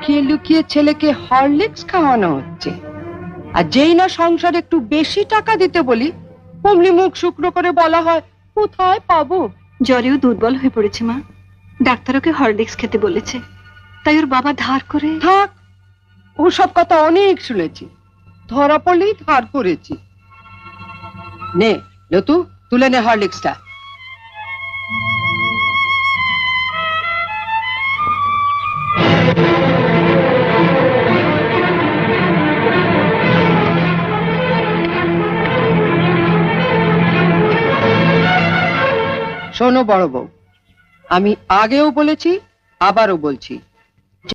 লুকিয়ে লুকিয়ে ছেলেকে হরলিক্স খাওয়ানো হচ্ছে। আর যেই না সংসারে একটু বেশি টাকা দিতে বলি, অমনি মুখ শুকনো করে বলা হয় কোথায় পাবো। জ্বরেও দুর্বল হয়ে পড়েছে মা, ডাক্তার ওকে হরলিক্স খেতে বলেছে, তাই ওর বাবা ধার করে। থাক, ওসব কথা অনেক শুনেছি, ধরা পড়লেই ধার করেছি। নে লতু, তুলে নে হরলিক্সটা। শোনো বড় বউ, আমি আগেও বলেছি, আবারও বলছি,